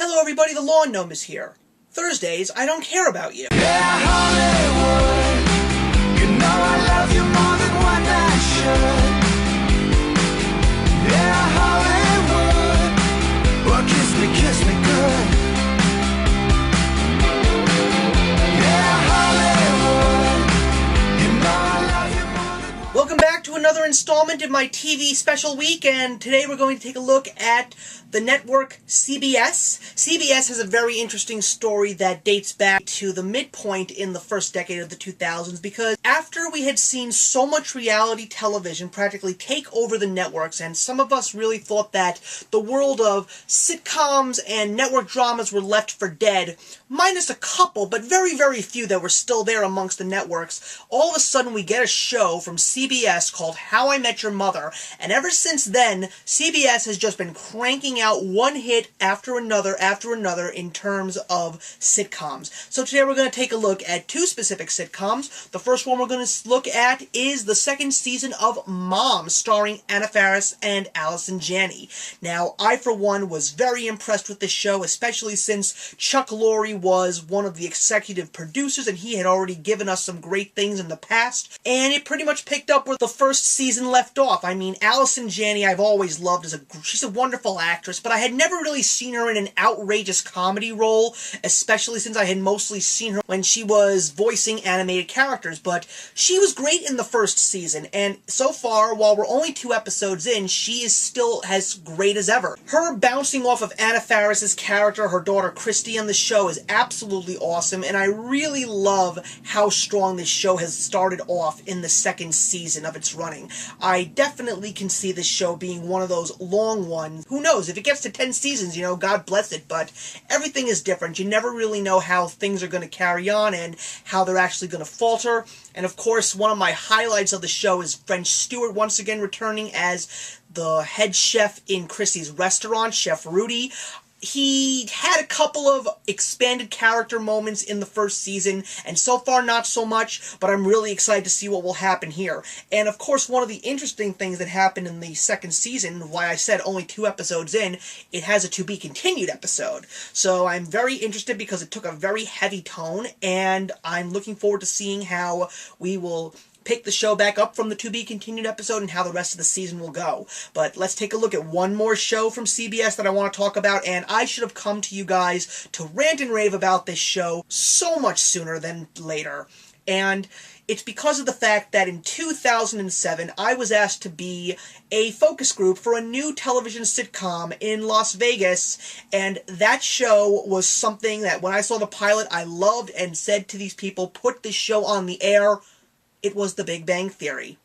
Hello everybody, the Lawn Gnome is here. Thursdays, I don't care about you. Yeah, Hollywood, you know I love you more than one I should. Yeah, Hollywood, well kiss me good. Yeah, Hollywood, you know I love you more than one. Welcome back to another installment of my TV special week, and today we're going to take a look at the network CBS. CBS has a very interesting story that dates back to the midpoint in the first decade of the 2000s, because after we had seen so much reality television practically take over the networks, and some of us really thought that the world of sitcoms and network dramas were left for dead, minus a couple, but very, very few that were still there amongst the networks, all of a sudden we get a show from CBS called How I Met Your Mother, and ever since then, CBS has just been cranking out one hit after another in terms of sitcoms. So today we're going to take a look at two specific sitcoms. The first one we're going to look at is the second season of Mom, starring Anna Faris and Allison Janney. Now, I for one was very impressed with this show, especially since Chuck Lorre was one of the executive producers and he had already given us some great things in the past, and it pretty much picked up where the first season left off. I mean, Allison Janney I've always loved she's a wonderful actress, but I had never really seen her in an outrageous comedy role, especially since I had mostly seen her when she was voicing animated characters, but she was great in the first season, and so far, while we're only 2 episodes in, she is still as great as ever. Her bouncing off of Anna Faris's character, her daughter Christy, on the show is absolutely awesome, and I really love how strong this show has started off in the second season of its running. I definitely can see this show being one of those long ones. Who knows, if it gets to 10 seasons, you know, God bless it, but everything is different. You never really know how things are going to carry on and how they're actually going to falter. And of course, one of my highlights of the show is French Stewart once again returning as the head chef in Chrissy's restaurant, Chef Rudy. He had a couple of expanded character moments in the first season, and so far not so much, but I'm really excited to see what will happen here. And of course, one of the interesting things that happened in the second season, why I said only 2 episodes in, it has a to-be-continued episode. So I'm very interested because it took a very heavy tone, and I'm looking forward to seeing how we will pick the show back up from the to-be-continued episode and how the rest of the season will go. But let's take a look at one more show from CBS that I want to talk about, and I should have come to you guys to rant and rave about this show so much sooner than later. And it's because of the fact that in 2007, I was asked to be a focus group for a new television sitcom in Las Vegas, and that show was something that when I saw the pilot, I loved and said to these people, put this show on the air. It was The Big Bang Theory.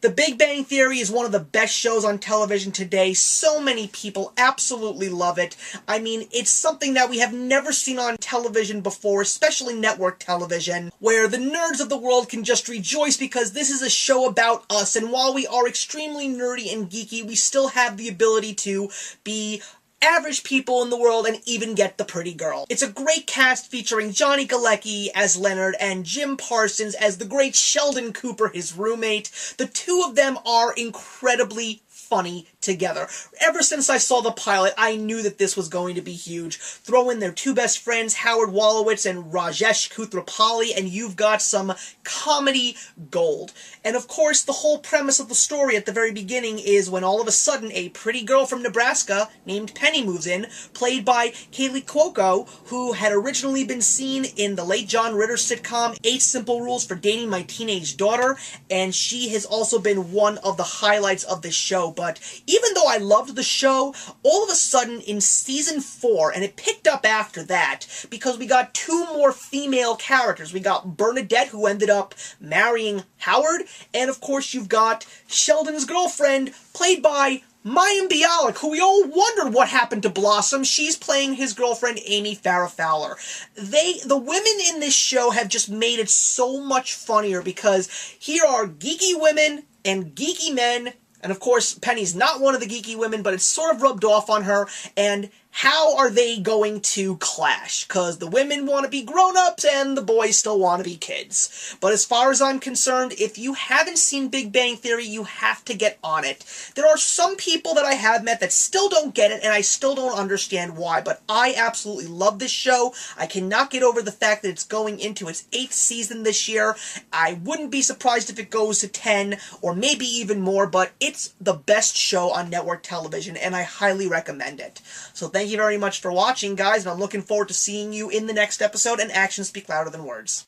The Big Bang Theory is one of the best shows on television today. So many people absolutely love it. I mean, it's something that we have never seen on television before, especially network television, where the nerds of the world can just rejoice because this is a show about us, and while we are extremely nerdy and geeky, we still have the ability to be average people in the world and even get the pretty girl. It's a great cast featuring Johnny Galecki as Leonard and Jim Parsons as the great Sheldon Cooper, his roommate. The two of them are incredibly funny together. Ever since I saw the pilot, I knew that this was going to be huge. Throw in their 2 best friends, Howard Wolowitz and Rajesh Koothrappali, and you've got some comedy gold. And of course, the whole premise of the story at the very beginning is when all of a sudden a pretty girl from Nebraska named Penny moves in, played by Kaylee Cuoco, who had originally been seen in the late John Ritter sitcom 8 Simple Rules for Dating My Teenage Daughter, and she has also been one of the highlights of this show. But even though I loved the show, all of a sudden in season 4, and it picked up after that, because we got 2 more female characters. We got Bernadette, who ended up marrying Howard, and of course you've got Sheldon's girlfriend, played by Mayim Bialik, who we all wondered what happened to Blossom. She's playing his girlfriend, Amy Farrah Fowler. The women in this show have just made it so much funnier because here are geeky women and geeky men. And of course, Penny's not one of the geeky women, but it's sort of rubbed off on her, and how are they going to clash? Because the women want to be grown-ups and the boys still want to be kids. But as far as I'm concerned, if you haven't seen Big Bang Theory, you have to get on it. There are some people that I have met that still don't get it, and I still don't understand why, but I absolutely love this show. I cannot get over the fact that it's going into its 8th season this year. I wouldn't be surprised if it goes to 10, or maybe even more, but it's the best show on network television, and I highly recommend it. So thank you very much for watching, guys, and I'm looking forward to seeing you in the next episode, and actions speak louder than words.